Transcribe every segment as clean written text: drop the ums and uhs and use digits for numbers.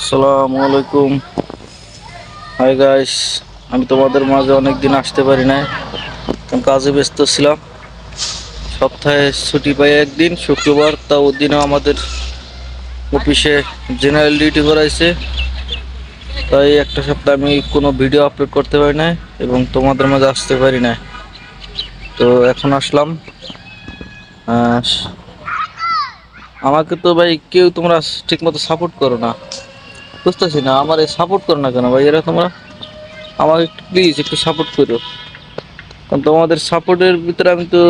আসসালামু আলাইকুম। Hi guys, আমি তোমাদের মাঝে অনেক দিন আসতে পারি নাই, কারণ কাজে ব্যস্ত ছিলাম। সপ্তাহে ছুটি পাই একদিন, শুক্রবার, তাও দিনও আমাদের অফিসে জেনারেল ডিউটি করাইছে, তাই একটা সপ্তাহ আমি কোনো ভিডিও আপলোড করতে পারি নাই এবং তোমাদের মাঝে আসতে পারি নাই। তো এখন আসলাম। আহ, আমাকে তো ভাই কেউ তোমরা ঠিক মতো সাপোর্ট করো না, বুঝতেছি না আমার এই সাপোর্ট করো না কেন ভাই, এরা তোমরা আমাকে একটু প্লিজ একটু সাপোর্ট করো। কারণ তোমাদের সাপোর্টের ভিতরে আমি তো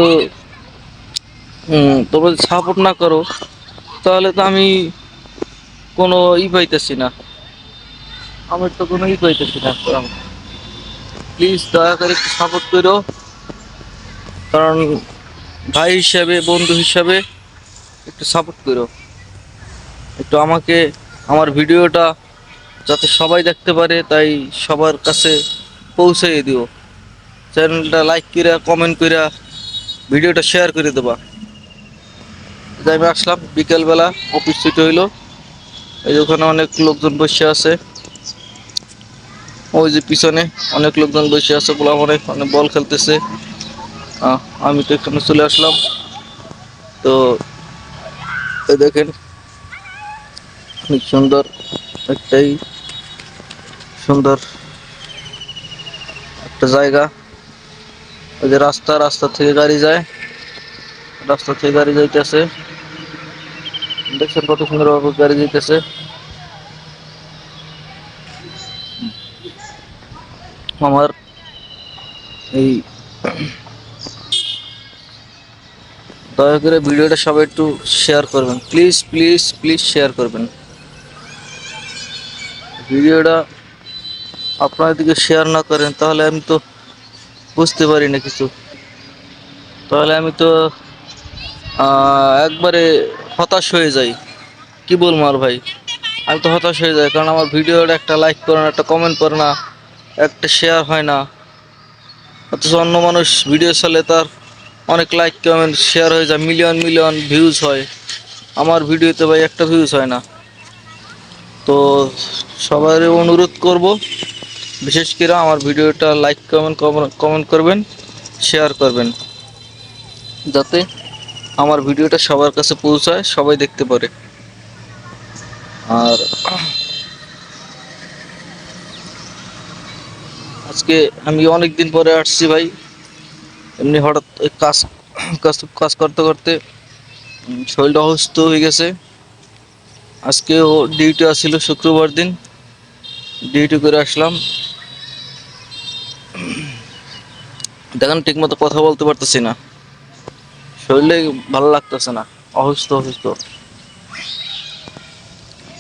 তোমরা যদি সাপোর্ট না করো তাহলে তো আমি কোনো পাইতেছি না, আমি তো কোনো পাইতেছি না। প্লিজ দয়া করে একটু সাপোর্ট করো, কারণ ভাই হিসাবে, বন্ধু হিসাবে একটু সাপোর্ট করো। একটু আমাকে, আমার ভিডিওটা যাতে সবাই দেখতে পারে তাই সবার কাছে পৌঁছে দিও। চ্যানেলটা লাইক কইরা, কমেন্ট কইরা, ভিডিওটা শেয়ার করে দেবা। তাই আমি আসলাম বিকেলবেলা, অফিস ছুটি হইলো। এই যে ওখানে অনেক লোকজন বসে আছে, ওই যে পিছনে অনেক লোকজন বসে আছে, বলা অনেক অনেক বল খেলতেছে। আমি তো এখানে চলে আসলাম। তো এই দেখেন অনেক সুন্দর, একটাই সুন্দর একটা জায়গা। ওই যে রাস্তা, রাস্তা থেকে গাড়ি যায়, রাস্তা থেকে গাড়ি যাইতেছে, দেখছেন কত সুন্দর ভাবে গাড়ি যাইতেছে। আমার এই দয়া করে ভিডিওটা সবাই একটু শেয়ার করবেন, প্লিজ প্লিজ প্লিজ শেয়ার করবেন ভিডিওটা। আপনারা দিকে শেয়ার না করেন তাহলে আমি তো বুঝতে পারি না কিছু, তাহলে আমি তো একবারে হতাশ হয়ে যাই। কি বলবো আর ভাই, আমি তো হতাশ হয়ে যাই, কারণ আমার ভিডিওটা একটা লাইক করে না, একটা কমেন্ট করে না, একটা শেয়ার হয় না। অথচ অন্য মানুষ ভিডিও চালে তার অনেক লাইক, কমেন্ট, শেয়ার হয়ে যায়, মিলিয়ন মিলিয়ন ভিউজ হয়। আমার ভিডিওতে ভাই একটা ভিউজ হয় না। তো সবাই অনুরোধ করব, বিশেষ করে আমার ভিডিওটা লাইক, কমেন্ট কমেন্ট করবেন, শেয়ার করবেন, যাতে আমার ভিডিওটা সবার কাছে পৌঁছায়, সবাই দেখতে পারে। আর আজকে আমি অনেক দিন পরে আসছি ভাই, এমনি হঠাৎ কাজ কাজ কাজ করতে করতে শরীরটা অসুস্থ হয়ে গেছে। আজকেও ডিউটি আসছিল, শুক্রবার দিন ডিউটি করে আসলাম। দেখেন ঠিক মতো কথা বলতে পারতেছি না, শরীরে ভালো লাগতেছে না, অসুস্থ অসুস্থ।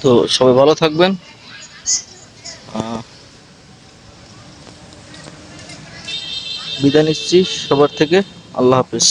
তো সবাই ভালো থাকবেন। বিদায় নিচ্ছি সবার থেকে। আল্লাহ হাফেজ।